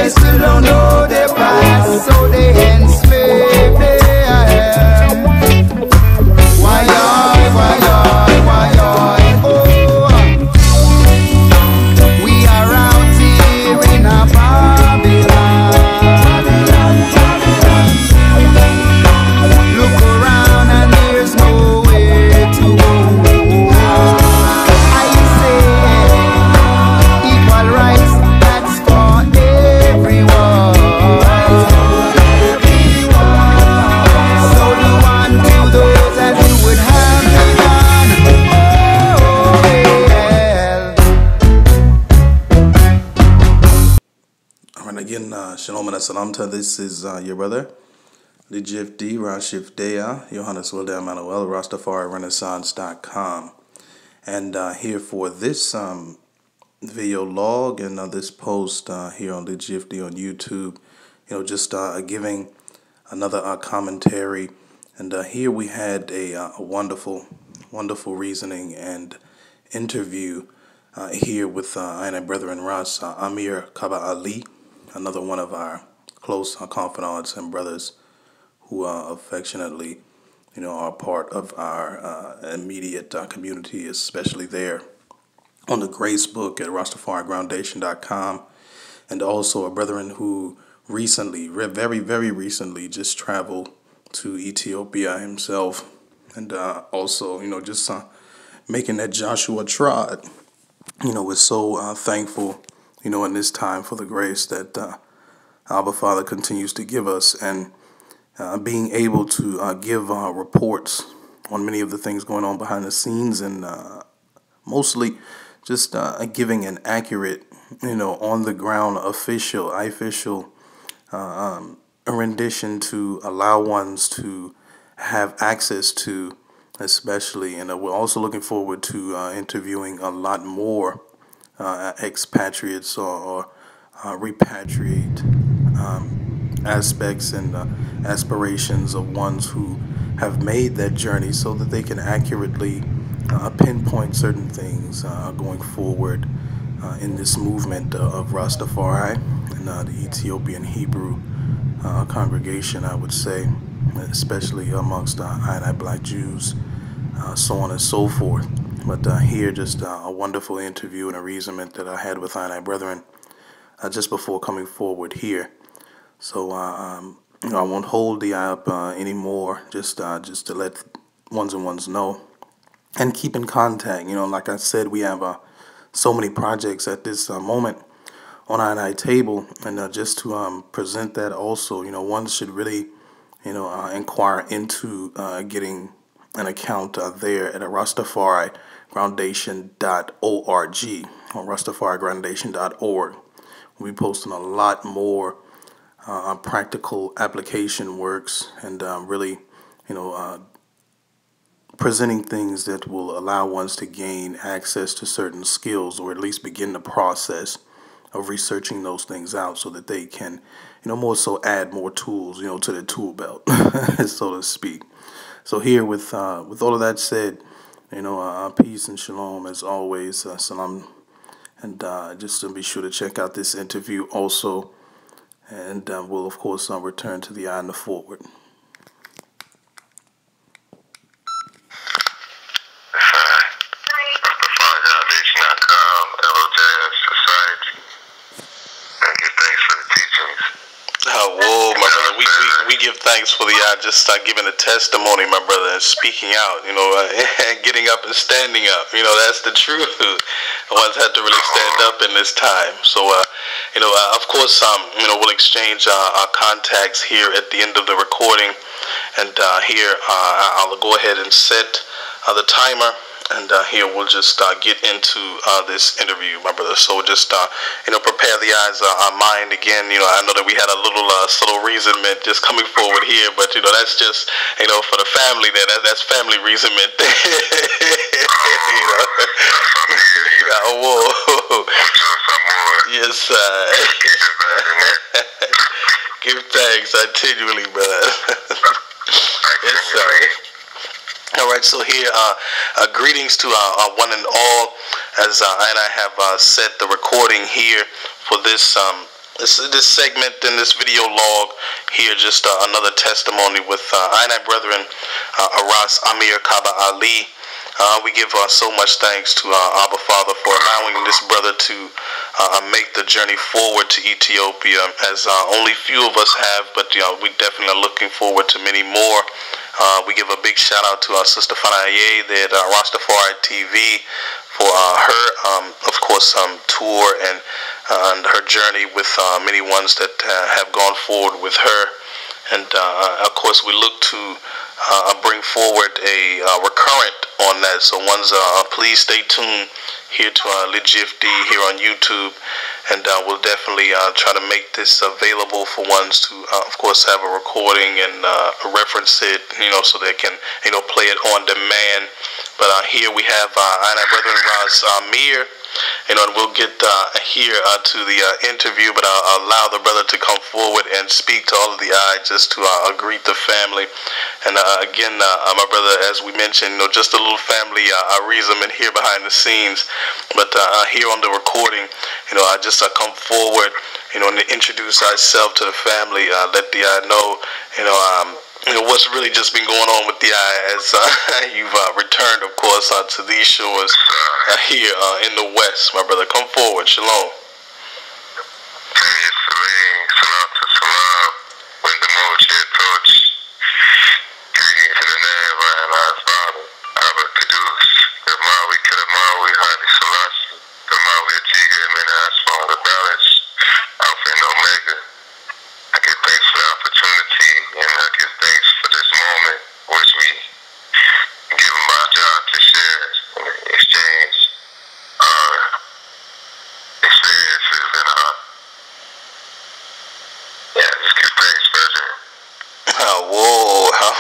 they still don't know their past, so they enslave them. Why, oh, we are out here in a Babylon. Look around and there's nowhere to go. I say equal rights, that's for everyone. So do unto those that you would have me done. All right, again, shalom and salamta. This is your brother, Lidj Yefdi, Ras Yefdeyah, Yohannes, Wondim, Amanuel, Ras Tafari, Renaissance.com. And here for this video log and this post here on Lidj Yefdi on YouTube, just giving another commentary. And here we had a wonderful reasoning and interview here with and brethren Ras Ameer Kaaba Ali, another one of our close confidants and brothers who affectionately, are part of our immediate community, especially there on the Grace Book at RastafariGroundation.com, and also a brethren who recently, very, very recently, just traveled to Ethiopia himself, and also, just making that Joshua Trod. We're so thankful, in this time for the grace that Abba Father continues to give us, and being able to give reports on many of the things going on behind the scenes, and mostly just giving an accurate, on the ground official rendition to allow ones to have access to, especially. And we're also looking forward to interviewing a lot more expatriates or repatriate aspects and aspirations of ones who have made that journey, so that they can accurately pinpoint certain things going forward in this movement of Ras Tafari and the Ethiopian Hebrew congregation, I would say, especially amongst I Black Jews, so on and so forth. But here, just a wonderful interview and a reasonment that I had with I brethren just before coming forward here. So I won't hold the eye up anymore. Just to let ones and ones know, and keep in contact. Like I said, we have so many projects at this moment on I table, and just to present that also, one should really, inquire into getting an account there at RastafariGroundation.org or RastafariGroundation.org. We'll be posting a lot more practical application works, and really, presenting things that will allow ones to gain access to certain skills, or at least begin the process of researching those things out, so that they can, more so add more tools, to the tool belt, so to speak. So here, with all of that said, peace and shalom as always, salam, and just to be sure to check out this interview also, and we'll of course return to the eye and the forward. We give thanks for the just giving a testimony, my brother, and speaking out, and getting up and standing up. That's the truth. Ones had to really stand up in this time. So, of course, we'll exchange our contacts here at the end of the recording. And here, I'll go ahead and set the timer. And here we'll just get into this interview, my brother. So just, prepare the eyes, our mind again. I know that we had a little subtle reasonment just coming forward here, but, that's just, for the family there. That's family reasonment. Whoa. Yes, sir. Give thanks continually, brother. Yes, sir. All right, so here, greetings to one and all, as I have set the recording here for this This segment in this video log here, just another testimony with Inai brethren, Ras Ameer Kaaba Ali. We give so much thanks to Abba Father for allowing this brother to make the journey forward to Ethiopia, as only few of us have, but we definitely are looking forward to many more. We give a big shout out to our sister Fanaye there at Ras Tafari TV for her, of course, tour and her journey with many ones that have gone forward with her. And of course, we look to bring forward a recurrent on that. So ones, please stay tuned here to Lidj here on YouTube, and we'll definitely try to make this available for ones to, of course, have a recording and reference it, so they can, play it on demand. But here we have Inai brethren Ras Ameer. And we'll get here to the interview, but I'll allow the brother to come forward and speak to all of the just to greet the family. And again, my brother, as we mentioned, just a little family reason in here behind the scenes. But here on the recording, I just come forward, and introduce ourselves to the family, let the know, what's really just been going on with the as you've returned, of course, to these shores here in the West. My brother, come forward. Shalom.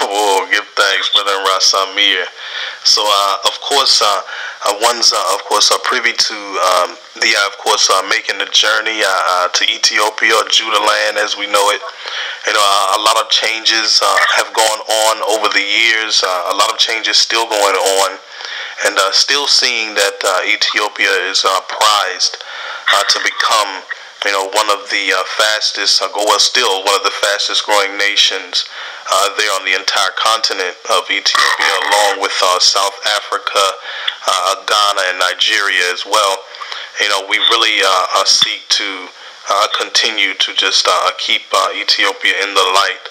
Whoa, give thanks, brother Ras Ameer. So, of course, one's, of course, are privy to the, of course, making the journey to Ethiopia, or Judah land as we know it. A lot of changes have gone on over the years. A lot of changes still going on, and still seeing that Ethiopia is prized to become, one of the fastest, still one of the fastest growing nations there on the entire continent of Ethiopia, along with South Africa, Ghana, and Nigeria as well. We really seek to continue to just keep Ethiopia in the light,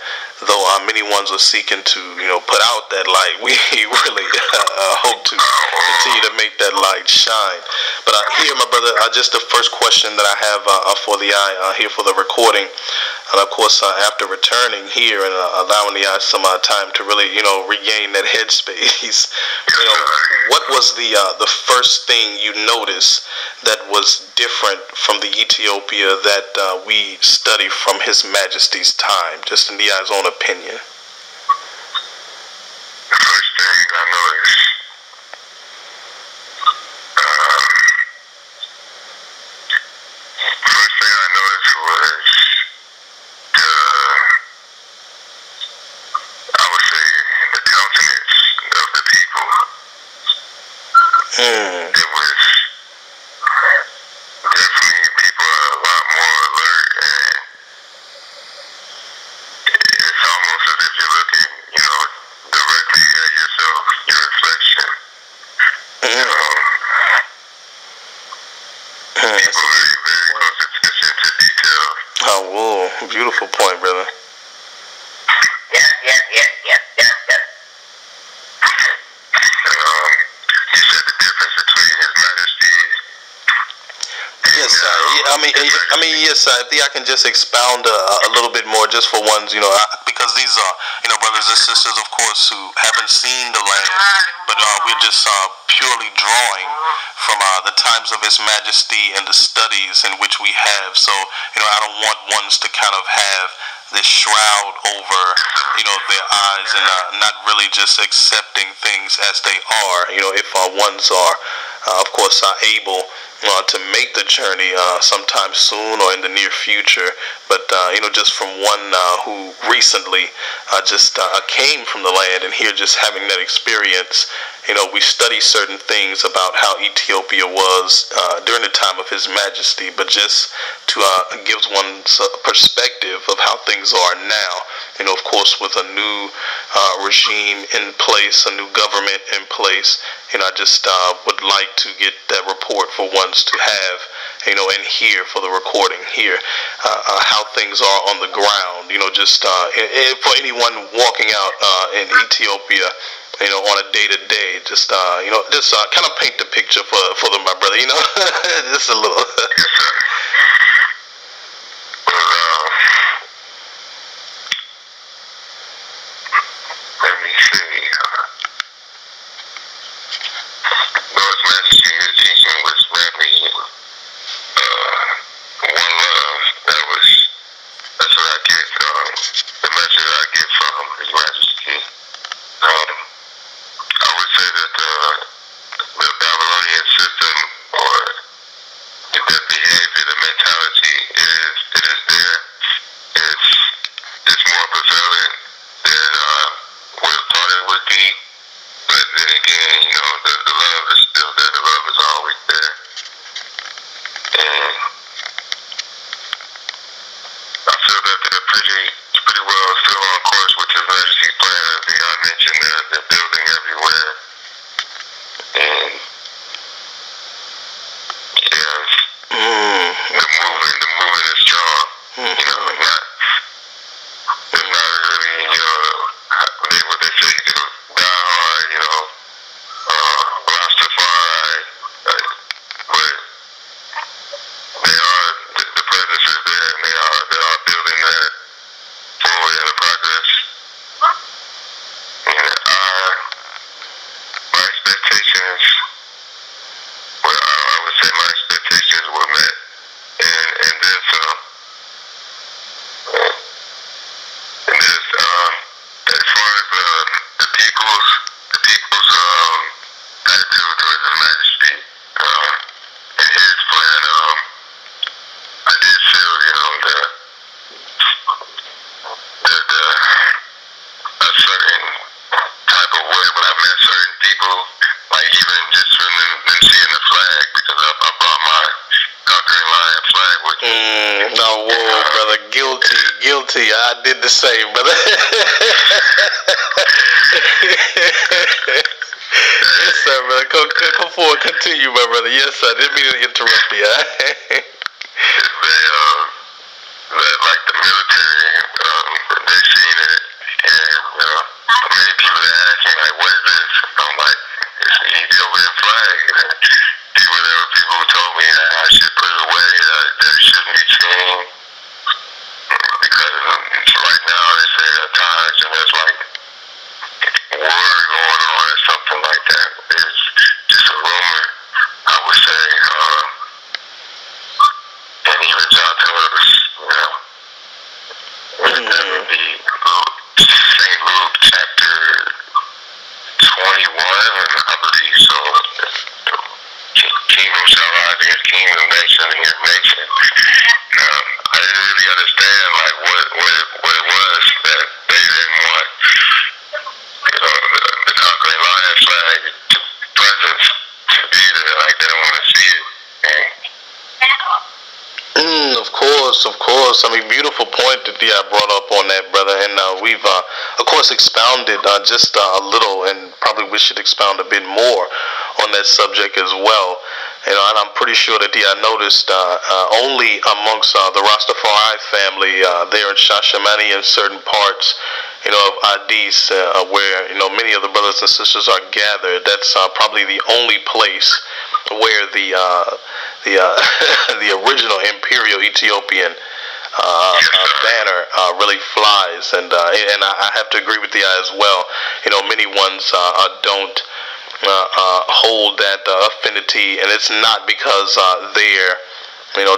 though many ones are seeking to, put out that light. We really hope to continue to make that light shine. But here, my brother, just the first question that I have for the here for the recording, and of course, after returning here and allowing the some time to really, regain that headspace, what was the first thing you noticed that was different from the Ethiopia that we study from His Majesty's time, just in the own opinion? The first thing I noticed, was I would say, the countenance of the people. It was definitely people are a lot more alert, and it's almost as if you're looking, directly at yourself, your reflection. People really very close attention to detail. Oh, whoa, beautiful point, brother. Yeah. You said the difference between His Majesty. Yes, yes, if I can just expound a little bit more, just for ones, because these are, brothers and sisters, of course, who haven't seen the land, but we're just purely drawing from the times of His Majesty and the studies in which we have. So, I don't want ones to kind of have this shroud over, their eyes, and not really just accepting things as they are. If ones are of course, are able to make the journey sometime soon or in the near future. But just from one who recently just came from the land, and here just having that experience, we study certain things about how Ethiopia was during the time of His Majesty, but just to give one perspective of how things are now. Of course, with a new regime in place, a new government in place, I just would like to get that report for once to have, and hear for the recording here, how things are on the ground, just for anyone walking out in Ethiopia, on a day-to-day, just kind of paint the picture for them, my brother, just a little. Let me see. Lord's Majesty, his teaching was very one love. That's what I get, the message I get from His Majesty. I would say that the Babylonian system, or the behavior, the mentality, it is there. It's more prevalent than would have thought it would be. But then again, the love is still there. The love is always there. And I feel that they're pretty well still on course with His Majesty's plan. As I mentioned, they're building everywhere. And yes, the movement is strong. It's not really, what they say, die hard, Ras Tafari, but they are, the presence is there, and they are building that forward in the progress. And my expectations, well, I would say my expectations were met, and then some. And there's, as far as the people's attitude towards His Majesty and his plan, I did feel, a certain type of way when I met certain people, like even just from them seeing the flag, because I brought my conquering lion flag with me. No, whoa, brother, guilty. I did the same, brother. Yes, sir, brother. Come forward, continue, my brother. Yes, sir. Didn't mean to interrupt you. Like the military, they seen it, and many people ask me, like, what is this? I'm like, it's the Ethiopian flag. There were people who told me that I should put it away, that it shouldn't be changed, because right now they say there are times and there's like war going on or something like that. It's just a rumor, I would say, and even John told us, St. Luke chapter 21, I believe so. Kingdom shall rise against kingdom, nation against nation. I didn't really understand like what it was that they didn't want, the conquering lion flag presence to be there. Like they don't want to see it. Of course. I mean, beautiful point that I brought up on that, brother. And we've, of course, expounded just a little, and probably we should expound a bit more on that subject as well. And I'm pretty sure that I noticed only amongst the Ras Tafari family there in Shashamane in certain parts, of Addis, where many of the brothers and sisters are gathered. That's probably the only place where the the original Imperial Ethiopian banner really flies, and I have to agree with the as well. Many ones don't hold that affinity, and it's not because they're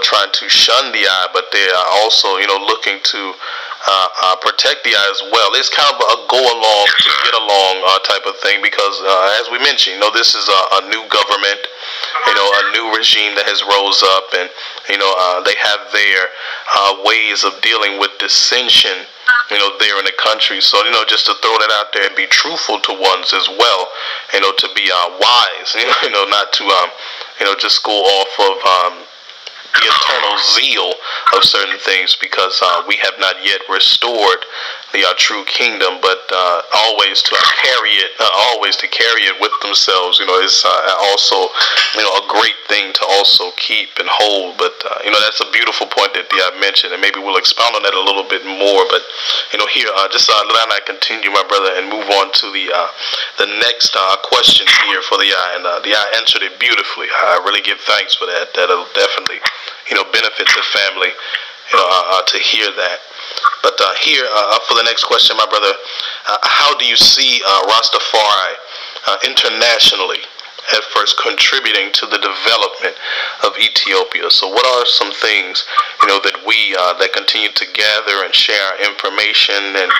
trying to shun the eye, but they are also looking to protect the eye as well. It's kind of a go along to get along type of thing, because as we mentioned, this is a new government, a new regime that has rose up, and they have their ways of dealing with dissension, there in the country. So just to throw that out there and be truthful to ones as well, to be wise, not to just go off of the internal zeal of certain things, because we have not yet restored the true kingdom, but always to carry it with themselves, is also a great thing to also keep and hold. But that's a beautiful point that I mentioned, and maybe we'll expound on that a little bit more. But here, just let I continue, my brother, and move on to the next question here for the eye, and the eye answered it beautifully. I really give thanks for that. That'll definitely benefit the family, to hear that. But here, for the next question, my brother, how do you see Ras Tafari internationally at first contributing to the development of Ethiopia? So what are some things, that we, that continue to gather and share our information and,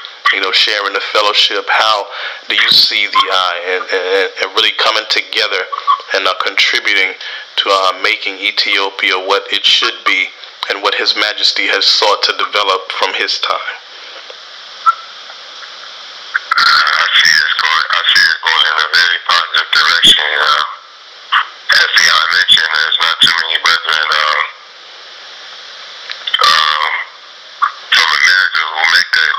sharing the fellowship? How do you see the eye and really coming together and contributing to making Ethiopia what it should be and what His Majesty has sought to develop from his time? I see it going in a very positive direction. As the I mentioned, there's not too many brethren from America who make that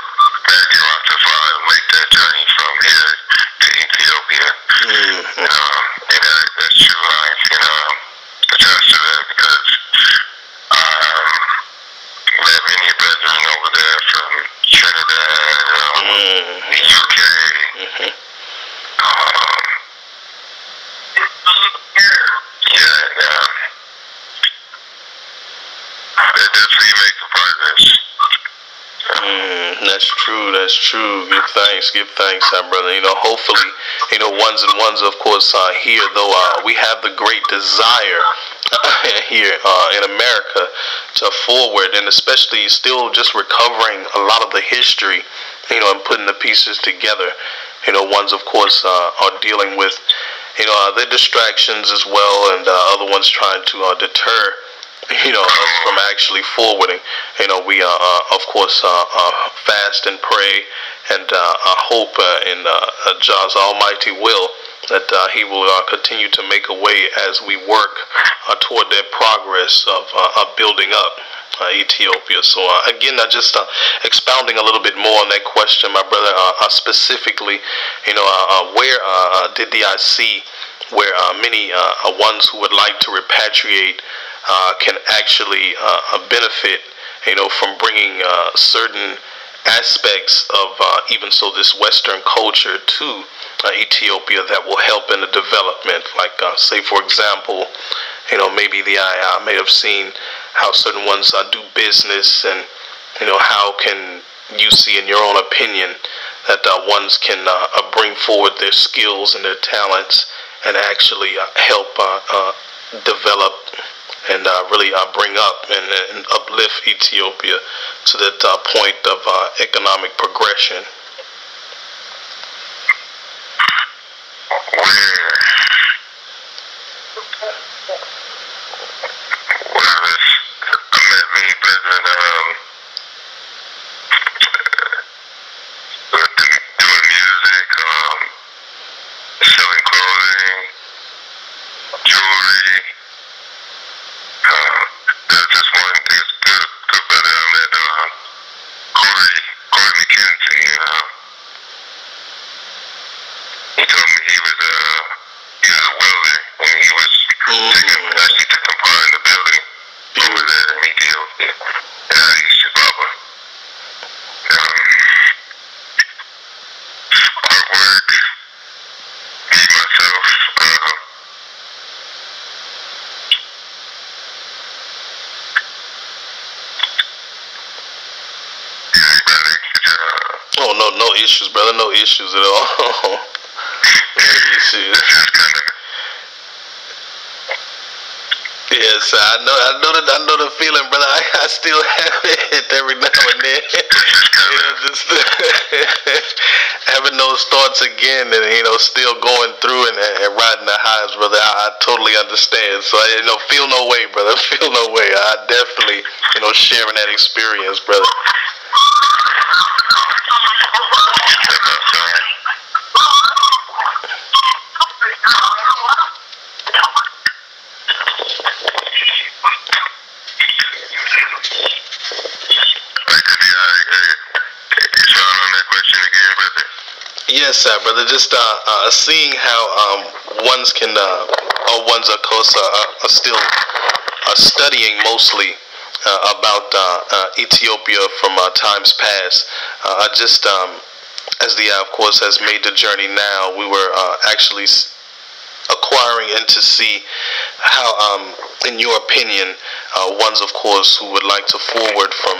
Ras Tafari will make that journey from here to Ethiopia. And that's true. I can attest to that, because we have many brethren over there from Trinidad, the UK. They definitely make a progress. That's true. Give thanks, my brother. Hopefully, ones and ones, of course, here, though we have the great desire here in America to forward, and especially still just recovering a lot of the history, and putting the pieces together. Ones, of course, are dealing with, their distractions as well, and other ones trying to deter us from actually forwarding. We of course fast and pray, and hope in Jah's almighty will that He will continue to make a way as we work toward that progress of building up Ethiopia. So again, just expounding a little bit more on that question, my brother, specifically, where did I see where many ones who would like to repatriate can actually benefit, from bringing certain aspects of even so this Western culture to Ethiopia that will help in the development. Like, say, for example, maybe the I may have seen how certain ones do business, and how can you see, in your own opinion, that ones can bring forward their skills and their talents and actually help develop and really bring up and uplift Ethiopia to that point of economic progression? I met many brethren doing music, selling clothing, jewelry. There's just one good brother I met, Corey McKenzie. He told me he was a welder, and he was actually taking part in the building over there in Ethiopia, in Addis Ababa. Artwork, me, myself, Oh, no issues, brother. No issues at all. No issues. Yeah, Yes, I know the feeling, brother. I still have it every now and then. Just having those thoughts again, and still going through and riding the highs, brother. I totally understand. So feel no way, brother. Feel no way. I definitely, sharing that experience, brother. Yes, sir, brother. Just seeing how ones can, or ones of course are still studying mostly about Ethiopia from times past. I just, as the of course has made the journey now, we were actually acquiring and to see how, in your opinion, ones of course who would like to forward from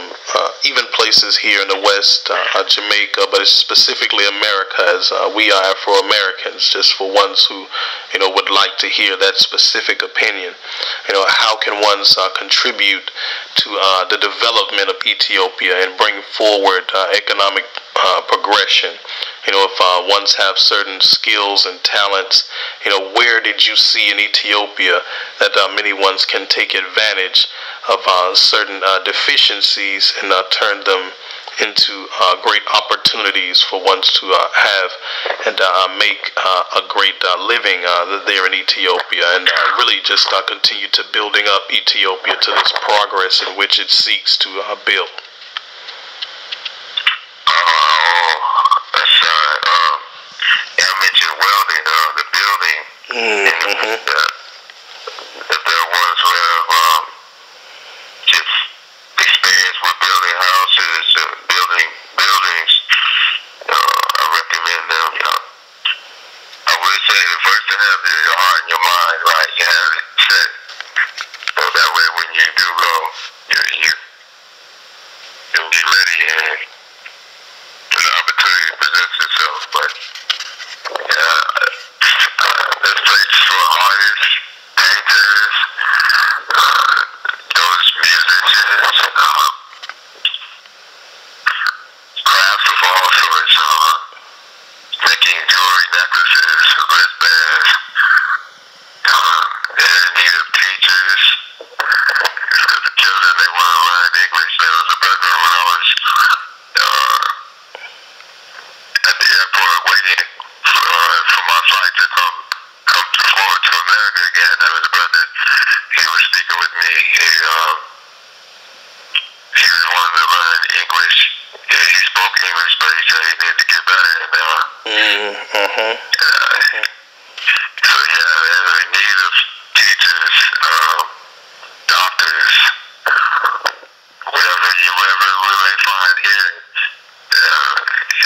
even places here in the West, Jamaica, but specifically America, as we are Afro-Americans, just for ones who would like to hear that specific opinion. How can ones contribute to the development of Ethiopia and bring forward economic progression? If ones have certain skills and talents, where did you see in Ethiopia that many ones can take advantage of certain deficiencies and turn them into great opportunities for ones to have and make a great living there in Ethiopia, and really just continue to building up Ethiopia to this progress in which it seeks to build? I mentioned welding, the building. If there are ones who have just experience with building houses, building buildings, I recommend them. I would say the first to have your heart and your mind right, you have it set. So that way when you do go, you'll be ready and an opportunity presents itself. But this place is for artists, painters, those musicians, crafts of all sorts, making jewelry necklaces, wristbands. They're in need of teachers. Because the children, they want to learn English. There was a brother when I was at the airport waiting for my flight to come forward to America again. There was a brother, he was speaking with me. He was wanting to learn English. Yeah, he spoke English, but he said he needed to get better. So yeah, they're in need of teachers, doctors, whatever we may find here.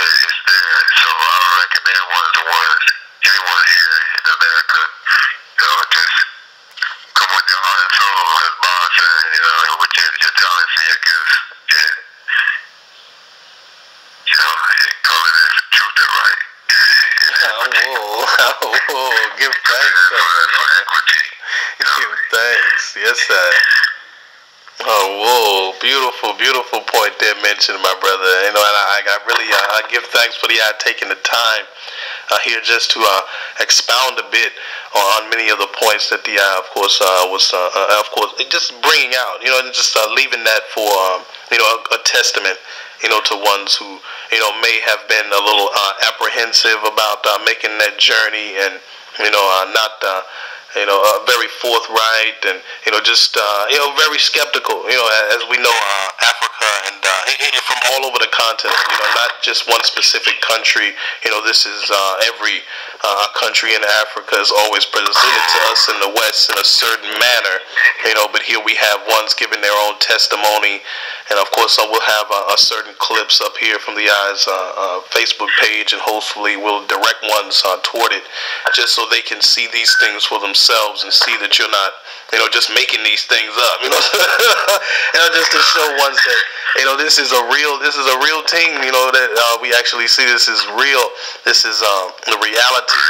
It's there. So I would recommend anyone here in America, just come with your heart and soul, as Bob said, with your talents and your gifts, and go to this truth and right. Give thanks. Give thanks. Yes, sir. Oh, whoa, beautiful point there mentioned, my brother. And I really give thanks for taking the time here just to expound a bit on many of the points that the of course just bringing out, and just leaving that for a testament, to ones who may have been a little apprehensive about making that journey, and not very forthright, and just very skeptical. As we know, Africa and from all over the continent. Not just one specific country. This is every country in Africa is always presented to us in the West in a certain manner. But here we have ones giving their own testimony, and of course I will have a certain clips up here from the Eyes Facebook page, and hopefully we'll direct ones toward it, just so they can see these things for themselves and see that you're not, just making these things up, just to show ones that, this is a real thing, that we actually see this is real. This is the reality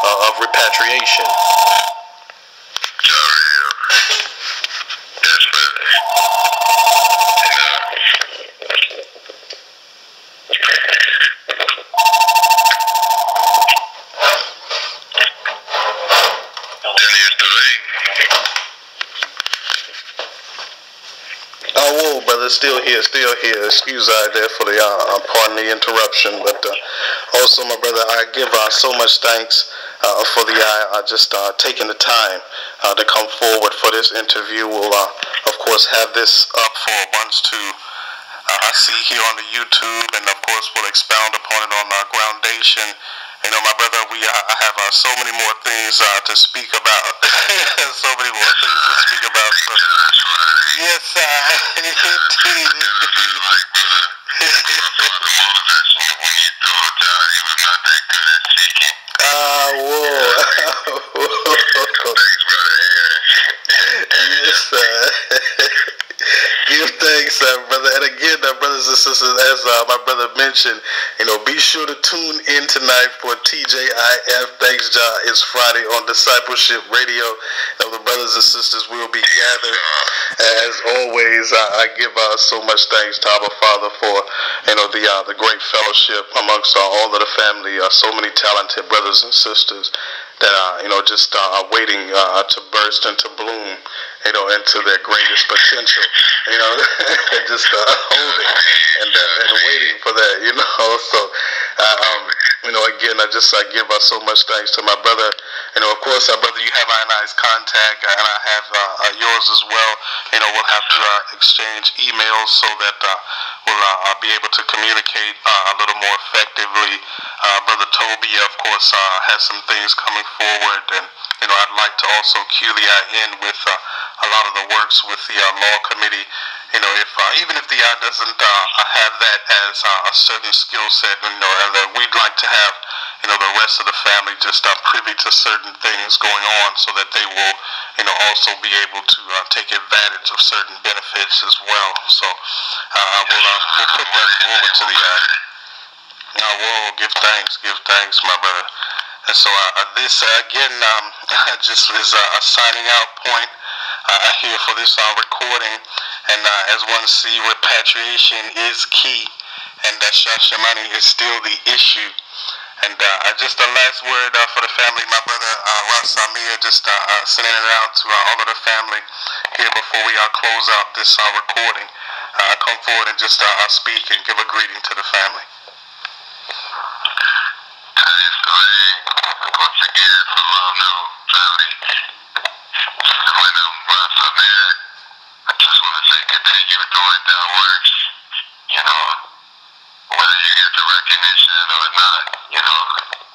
of repatriation. brother. Still here. Excuse there for the pardon the interruption, but also, my brother, I give so much thanks for the just taking the time to come forward for this interview. We'll, of course, have this up for once to see here on the YouTube, and of course, we'll expound upon it on our groundation. You know, my brother, I have so many more things to speak about. So many more things to speak about. So, yes, indeed. Give thanks, brother. And again, brothers and sisters, as my brother mentioned, you know, be sure to tune in tonight for TJIF. Thanks, Jah. It's Friday on Discipleship Radio. You know, the brothers and sisters will be gathered. As always, I give so much thanks to our Father for, you know, the great fellowship amongst all of the family. So many talented brothers and sisters that you know, just are waiting to burst and to bloom, you know, into their greatest potential, you know, just holding and waiting for that, you know. So, you know, again, I give so much thanks to my brother. You know, of course, brother, you have Ionized contact, and I have yours as well. You know, we'll have to exchange emails so that we'll be able to communicate a little more effectively. Brother Toby, of course, has some things coming forward, and you know, I'd like to also cue the in with a lot of the works with the law committee. You know, if even if the doesn't have that as a certain skill set, you know, and that we'd like to have, you know, the rest of the family just privy to certain things going on, so that they will, you know, also be able to take advantage of certain benefits as well. So we'll put that forward to the we'll give thanks, my brother. And so this again just is a signing out point here for this recording. And as one see, repatriation is key, and that Shashamane is still the issue. And just the last word for the family, my brother Ras Ameer, just sending it out to all of the family here before we close out this recording. Come forward and just speak and give a greeting to the family. Once again, from our new family, my name is Ras Ameer. I just want to say, continue doing that work. You know, whether you get the recognition or not, you know,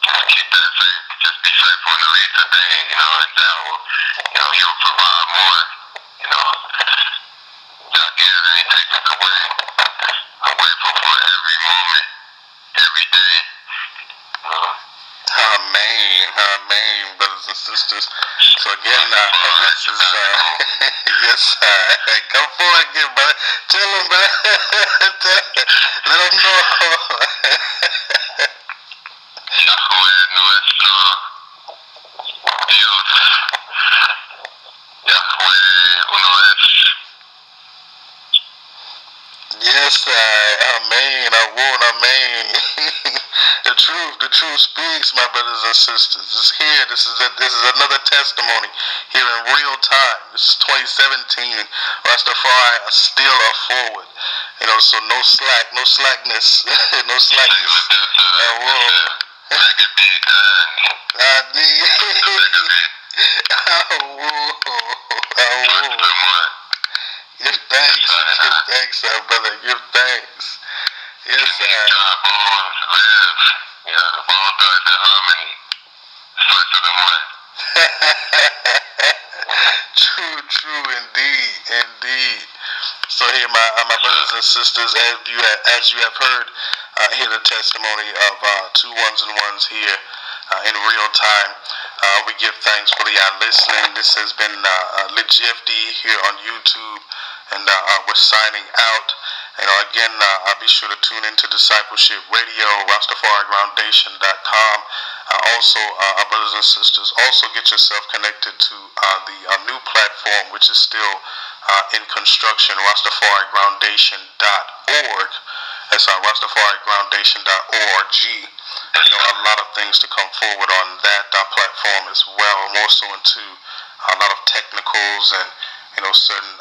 just keep that faith. Just be faithful to lead the day, you know, and that will, you know, you'll provide more. You know, God gives and He takes it away. I'm grateful for every moment, every day. Amen, brothers and sisters. So again, this is, yes, come forward again, brother. Tell them, brother. Let them know. Yahweh nuestro Dios, Yahweh uno es. Yes, amen, amen. The truth speaks, my brothers and sisters. It's here. This is another testimony here in real time. This is 2017. Ras Tafari are still forward. You know, so no slackness, no slackness. Give thanks, brother. Give thanks. Yes, sir. True, indeed. So here, my brothers and sisters, as you have heard, hear the testimony of two ones and ones here in real time. We give thanks for the listening. This has been Lidj here on YouTube, and we're signing out. You know, again, be sure to tune into Discipleship Radio, RastafariGroundation.com. Also, our brothers and sisters, also get yourself connected to the new platform, which is still in construction, RastafariGroundation.org. That's RastafariGroundation.org. You know, a lot of things to come forward on that platform as well. I'm also into a lot of technicals and, you know, certain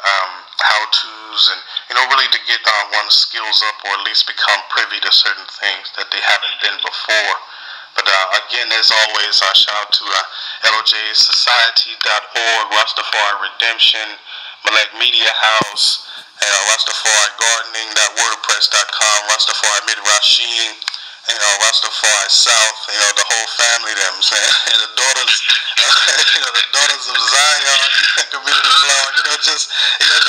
how-tos, and really to get one's skills up, or at least become privy to certain things that they haven't been before. But again, as always, shout out to LOJSociety.org, Rastafari Redemption, Malek Media House, Rastafari Gardening.wordpress.com, Rastafari Midrashim, Rastafari South, the whole family, them, and the daughters, the daughters of Zion, community blog, just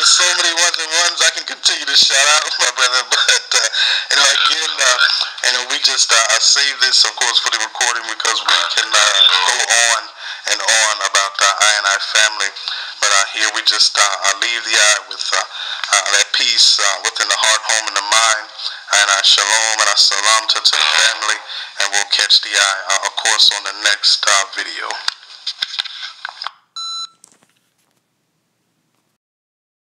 so many ones I can continue to shout out, my brother. But again, we just I save this, of course, for the recording, because we can go on and on about I and I family. But here we just leave the eye with that peace within the heart, home, and the mind. And shalom and salam to the family. And we'll catch the eye, of course, on the next video.